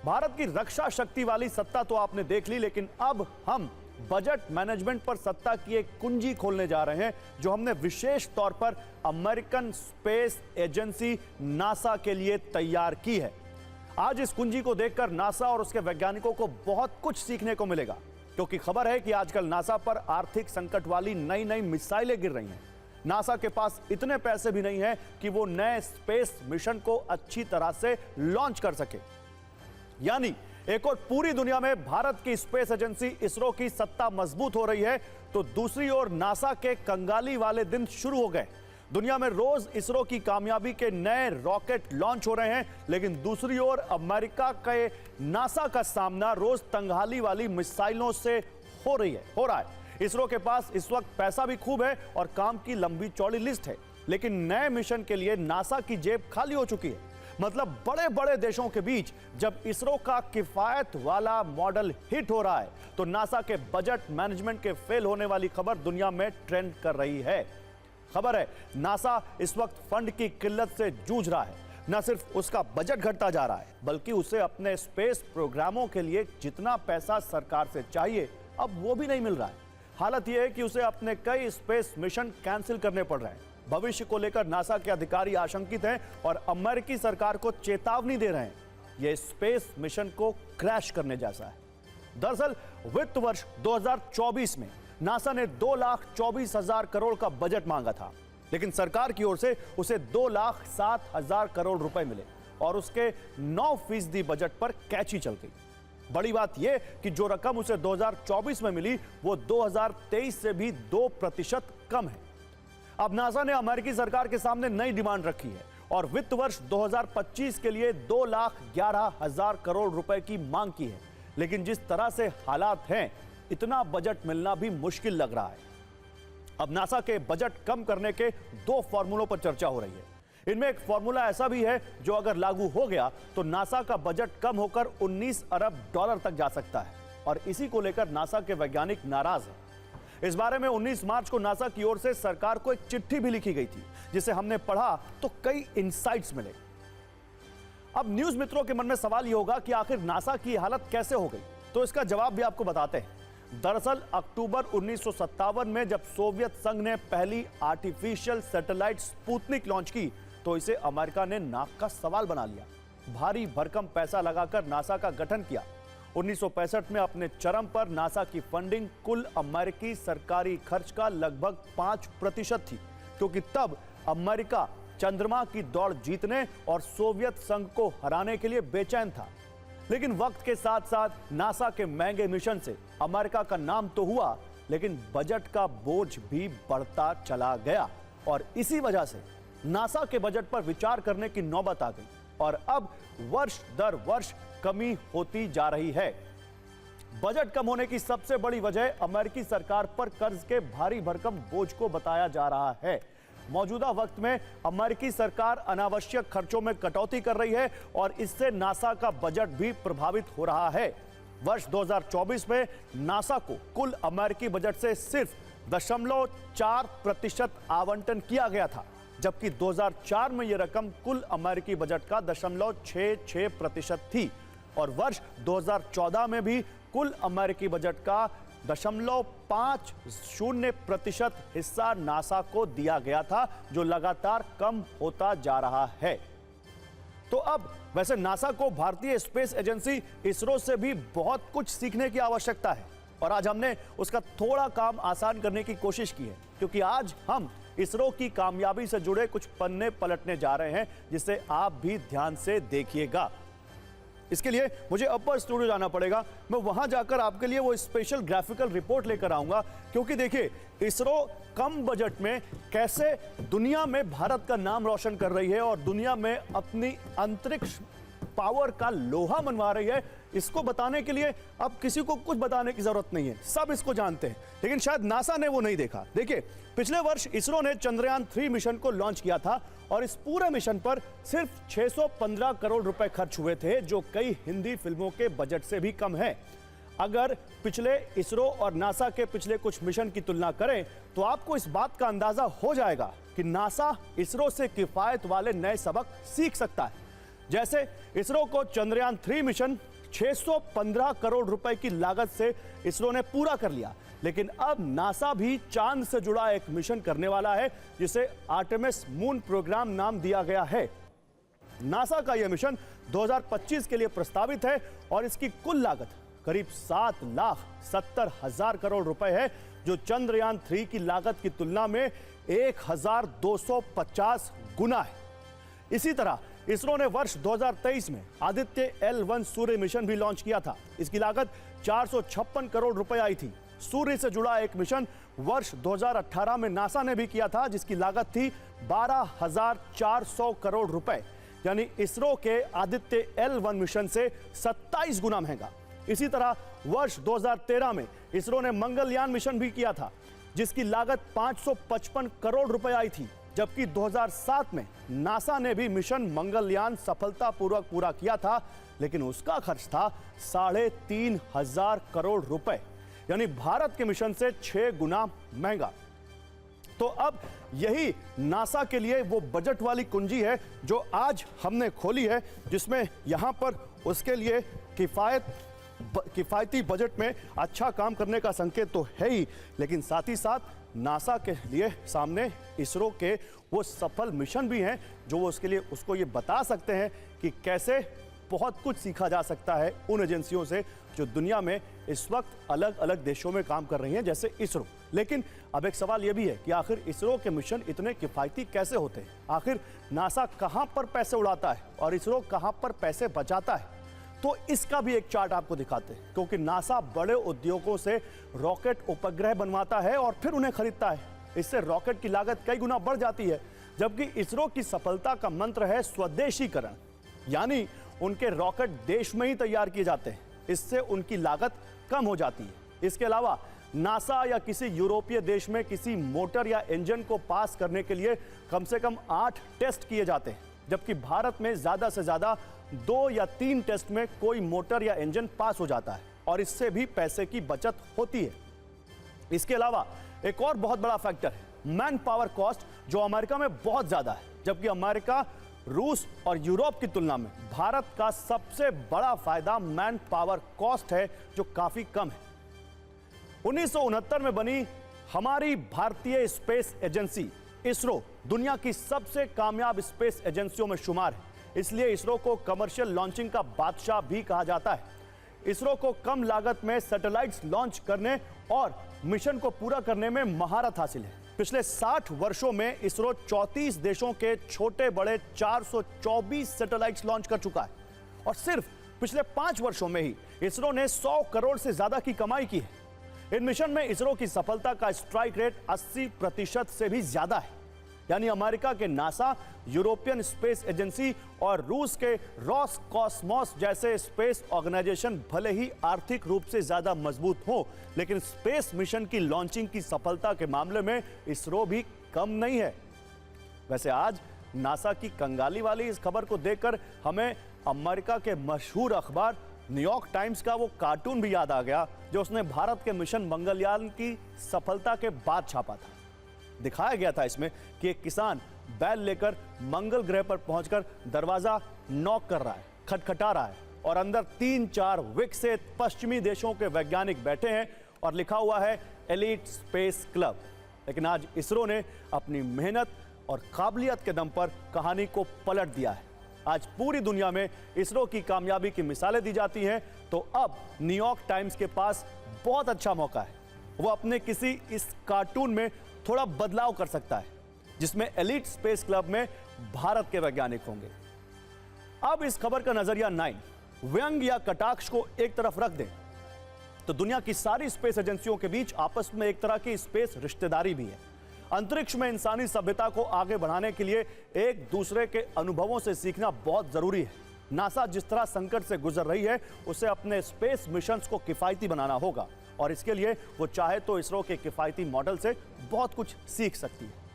भारत की रक्षा शक्ति वाली सत्ता तो आपने देख ली, लेकिन अब हम बजट मैनेजमेंट पर सत्ता की एक कुंजी खोलने जा रहे हैं, जो हमने विशेष तौर पर अमेरिकन स्पेस एजेंसी नासा के लिए तैयार की है। आज इस कुंजी को देखकर नासा और उसके वैज्ञानिकों को बहुत कुछ सीखने को मिलेगा, क्योंकि खबर है कि आजकल नासा पर आर्थिक संकट वाली नई नई मिसाइलें गिर रही हैं। नासा के पास इतने पैसे भी नहीं है कि वो नए स्पेस मिशन को अच्छी तरह से लॉन्च कर सके। यानी एक और पूरी दुनिया में भारत की स्पेस एजेंसी इसरो की सत्ता मजबूत हो रही है, तो दूसरी ओर नासा के कंगाली वाले दिन शुरू हो गए। दुनिया में रोज इसरो की कामयाबी के नए रॉकेट लॉन्च हो रहे हैं, लेकिन दूसरी ओर अमेरिका के नासा का सामना रोज तंगहाली वाली मिसाइलों से हो रहा है। इसरो के पास इस वक्त पैसा भी खूब है और काम की लंबी चौड़ी लिस्ट है, लेकिन नए मिशन के लिए नासा की जेब खाली हो चुकी है। मतलब बड़े बड़े देशों के बीच जब इसरो का किफायत वाला मॉडल हिट हो रहा है, तो नासा के बजट मैनेजमेंट के फेल होने वाली खबर दुनिया में ट्रेंड कर रही है। खबर है नासा इस वक्त फंड की किल्लत से जूझ रहा है। न सिर्फ उसका बजट घटता जा रहा है, बल्कि उसे अपने स्पेस प्रोग्रामों के लिए जितना पैसा सरकार से चाहिए, अब वो भी नहीं मिल रहा है। हालत यह है कि उसे अपने कई स्पेस मिशन कैंसिल करने पड़ रहे हैं। भविष्य को लेकर नासा के अधिकारी आशंकित हैं और अमेरिकी सरकार को चेतावनी दे रहे हैं। यह स्पेस मिशन को क्रैश करने जैसा है। दरअसल वित्त वर्ष 2024 में नासा ने 2,24,000 करोड़ का बजट मांगा था, लेकिन सरकार की ओर से उसे 2,07,000 करोड़ रुपए मिले और उसके 9% बजट पर कैची चल गई। बड़ी बात यह कि जो रकम उसे 2024 में मिली, वो 2023 से भी 2% कम है। अब नासा ने अमेरिकी सरकार के सामने नई डिमांड रखी है और वित्त वर्ष 2025 के लिए 2,11,000 करोड़ रुपए की मांग की है, लेकिन जिस तरह से हालात हैं, इतना बजट मिलना भी मुश्किल लग रहा है। अब नासा के बजट कम करने के 2 फॉर्मूलों पर चर्चा हो रही है। इनमें एक फॉर्मूला ऐसा भी है जो अगर लागू हो गया तो नासा का बजट कम होकर 19 अरब डॉलर तक जा सकता है, और इसी को लेकर नासा के वैज्ञानिक नाराज हैं। इस बारे में 19 मार्च को नासा की ओर से सरकार को एक चिट्ठी भी लिखी गई थी, जिसे हमने पढ़ा तो कई इनसाइट्स मिले। अब न्यूज मित्रों के मन में सवाल यह होगा कि आखिर नासा की हालत कैसे हो गई, तो इसका जवाब भी आपको बताते हैं। दरअसल अक्टूबर 1957 में जब सोवियत संघ ने पहली आर्टिफिशियल सैटेलाइट स्पुतनिक लॉन्च की, तो इसे अमेरिका ने नाक का सवाल बना लिया। भारी भरकम पैसा लगाकर नासा का गठन किया। 1965 में अपने चरम पर नासा की फंडिंग कुल अमेरिकी सरकारी खर्च का लगभग 5% थी, क्योंकि तब अमेरिका चंद्रमा की दौड़ जीतने और सोवियत संघ को हराने के लिए बेचैन था। लेकिन वक्त के साथ साथ नासा के महंगे मिशन से अमेरिका का नाम तो हुआ, लेकिन बजट का बोझ भी बढ़ता चला गया और इसी वजह से नासा के बजट पर विचार करने की नौबत आ गई और अब वर्ष दर वर्ष कमी होती जा रही है। बजट कम होने की सबसे बड़ी वजह अमेरिकी सरकार पर कर्ज के भारी भरकम बोझ को बताया जा रहा है। मौजूदा वक्त में अमेरिकी सरकार अनावश्यक खर्चों में कटौती कर रही है और इससे नासा का बजट भी प्रभावित हो रहा है। वर्ष 2024 में नासा को कुल अमेरिकी बजट से सिर्फ 0.4% आवंटन किया गया था, जबकि 2004 में यह रकम कुल अमेरिकी बजट का 0.66% थी और वर्ष 2014 में भी कुल अमेरिकी बजट का 0.50% हिस्सा नासा को दिया गया था, जो लगातार कम होता जा रहा है। तो अब वैसे नासा को भारतीय स्पेस एजेंसी इसरो से भी बहुत कुछ सीखने की आवश्यकता है और आज हमने उसका थोड़ा काम आसान करने की कोशिश की है, क्योंकि आज हम इसरो की कामयाबी से जुड़े कुछ पन्ने पलटने जा रहे हैं, जिसे आप भी ध्यान से देखिएगा। इसके लिए मुझे अपर स्टूडियो जाना पड़ेगा। मैं वहां जाकर आपके लिए वो स्पेशल ग्राफिकल रिपोर्ट लेकर आऊंगा, क्योंकि देखिए इसरो कम बजट में कैसे दुनिया में भारत का नाम रोशन कर रही है और दुनिया में अपनी अंतरिक्ष पावर का लोहा मनवा रही है। इसको बताने के लिए अब किसी को कुछ बताने की जरूरत नहीं है, सब इसको जानते हैं, लेकिन शायद नासा ने वो नहीं देखा। देखिए पिछले वर्ष इसरो ने चंद्रयान 3 मिशन को लॉन्च किया था और इस पूरे मिशन पर सिर्फ 615 करोड़ रुपए खर्च हुए थे, जो कई हिंदी फिल्मों के बजट से भी कम है। अगर पिछले इसरो और नासा के पिछले कुछ मिशन की तुलना करें तो आपको इस बात का अंदाजा हो जाएगा कि नासा इसरो से किफायत वाले नए सबक सीख सकता है। जैसे इसरो को चंद्रयान 3 मिशन 615 करोड़ रुपए की लागत से इसरो ने पूरा कर लिया। लेकिन अब नासा भी चांद से जुड़ा एक मिशन करने वाला है जिसे आर्टेमिस मून प्रोग्राम नाम दिया गया है। नासा का यह मिशन 2025 के लिए प्रस्तावित है और इसकी कुल लागत करीब 7,70,000 करोड़ रुपए है, जो चंद्रयान 3 की लागत की तुलना में 1,250 गुना है। इसी तरह इसरो ने वर्ष 2023 में आदित्य L1 सूर्य मिशन भी लॉन्च किया था। इसकी लागत 456 करोड़ रुपए आई थी। सूर्य से जुड़ा एक मिशन वर्ष 2018 में नासा ने भी किया था, जिसकी लागत थी 12,400 करोड़ रुपए, यानी इसरो के आदित्य L1 मिशन से 27 गुना महंगा। इसी तरह वर्ष 2013 में इसरो ने मंगलयान मिशन भी किया था, जिसकी लागत 555 करोड़ रुपए आई थी, जबकि 2007 में नासा ने भी मिशन मंगलयान सफलतापूर्वक पूरा किया था, लेकिन उसका खर्च था 3,500 करोड़ रुपए, यानी भारत के मिशन से 6 गुना महंगा। तो अब यही नासा के लिए वो बजट वाली कुंजी है जो आज हमने खोली है, जिसमें यहां पर उसके लिए किफायती बजट में अच्छा काम करने का संकेत तो है ही, लेकिन साथ ही साथ नासा के लिए सामने इसरो के वो सफल मिशन भी हैं जो वो उसके लिए उसको ये बता सकते हैं कि कैसे बहुत कुछ सीखा जा सकता है उन एजेंसियों से जो दुनिया में इस वक्त अलग अलग देशों में काम कर रही हैं, जैसे इसरो। लेकिन अब एक सवाल यह भी है कि आखिर इसरो के मिशन इतने किफायती कैसे होते हैं? आखिर नासा कहां पर पैसे उड़ाता है और इसरो कहां पर पैसे बचाता है? तो इसका भी एक चार्ट आपको दिखाते हैं, क्योंकि नासा बड़े उद्योगों से रॉकेट उपग्रह बनवाता है और फिर उन्हें खरीदता है। इससे रॉकेट की लागत कई गुना बढ़ जाती है, जबकि इसरो की सफलता का मंत्र है स्वदेशीकरण, यानी उनके रॉकेट देश में ही तैयार किए जाते हैं। इससे उनकी लागत कम हो जाती है। इसके अलावा नासा या किसी यूरोपीय देश में किसी मोटर या इंजन को पास करने के लिए कम से कम 8 टेस्ट किए जाते हैं, जबकि भारत में ज्यादा से ज्यादा 2 या 3 टेस्ट में कोई मोटर या इंजन पास हो जाता है और इससे भी पैसे की बचत होती है। इसके अलावा एक और बहुत बड़ा फैक्टर है मैन पावर कॉस्ट, जो अमेरिका में बहुत ज्यादा है, जबकि अमेरिका, रूस और यूरोप की तुलना में भारत का सबसे बड़ा फायदा मैन पावर कॉस्ट है, जो काफी कम है। 1969 में बनी हमारी भारतीय स्पेस एजेंसी इसरो दुनिया की सबसे कामयाब स्पेस एजेंसियों में शुमार है, इसलिए इसरो को कमर्शियल लॉन्चिंग का बादशाह भी कहा जाता है। इसरो को कम लागत में सैटेलाइट्स लॉन्च करने और मिशन को पूरा करने में महारत हासिल है। पिछले 60 वर्षों में इसरो 34 देशों के छोटे बड़े 424 सैटेलाइट्स लॉन्च कर चुका है और सिर्फ पिछले 5 वर्षों में ही इसरो ने 100 करोड़ से ज्यादा की कमाई की है। इन मिशन में इसरो की सफलता का स्ट्राइक रेट 80% से भी ज्यादा है, यानी अमेरिका के नासा, यूरोपियन स्पेस एजेंसी और रूस के रॉसकॉस्मोस जैसे स्पेस ऑर्गेनाइजेशन भले ही आर्थिक रूप से ज्यादा मजबूत हो, लेकिन स्पेस मिशन की लॉन्चिंग की सफलता के मामले में इसरो भी कम नहीं है। वैसे आज नासा की कंगाली वाली इस खबर को देखकर हमें अमेरिका के मशहूर अखबार न्यूयॉर्क टाइम्स का वो कार्टून भी याद आ गया, जो उसने भारत के मिशन मंगलयान की सफलता के बाद छापा था। दिखाया गया था इसमें कि एक किसान बैल लेकर मंगल ग्रह पर पहुंचकर दरवाजा नॉक कर रहा है, खटखटा रहा है, और अंदर 3-4 विकसित पश्चिमी देशों के वैज्ञानिक बैठे हैं और लिखा हुआ है एलीट स्पेस क्लब। लेकिन आज इसरो ने अपनी मेहनत और काबिलियत के दम पर कहानी को पलट दिया है। आज पूरी दुनिया में इसरो की कामयाबी की मिसालें दी जाती हैं, तो अब न्यूयॉर्क टाइम्स के पास बहुत अच्छा मौका है। वो अपने किसी इस कार्टून में थोड़ा बदलाव कर सकता है, जिसमें एलीट स्पेस क्लब में भारत के वैज्ञानिक होंगे। अब इस खबर का नजरिया 9 व्यंग या कटाक्ष को एक तरफ रख दें तो दुनिया की सारी स्पेस एजेंसियों के बीच आपस में एक तरह की स्पेस रिश्तेदारी भी है। अंतरिक्ष में इंसानी सभ्यता को आगे बढ़ाने के लिए एक दूसरे के अनुभवों से सीखना बहुत जरूरी है। नासा जिस तरह संकट से गुजर रही है, उसे अपने स्पेस मिशंस को किफायती बनाना होगा और इसके लिए वो चाहे तो इसरो के किफायती मॉडल से बहुत कुछ सीख सकती है।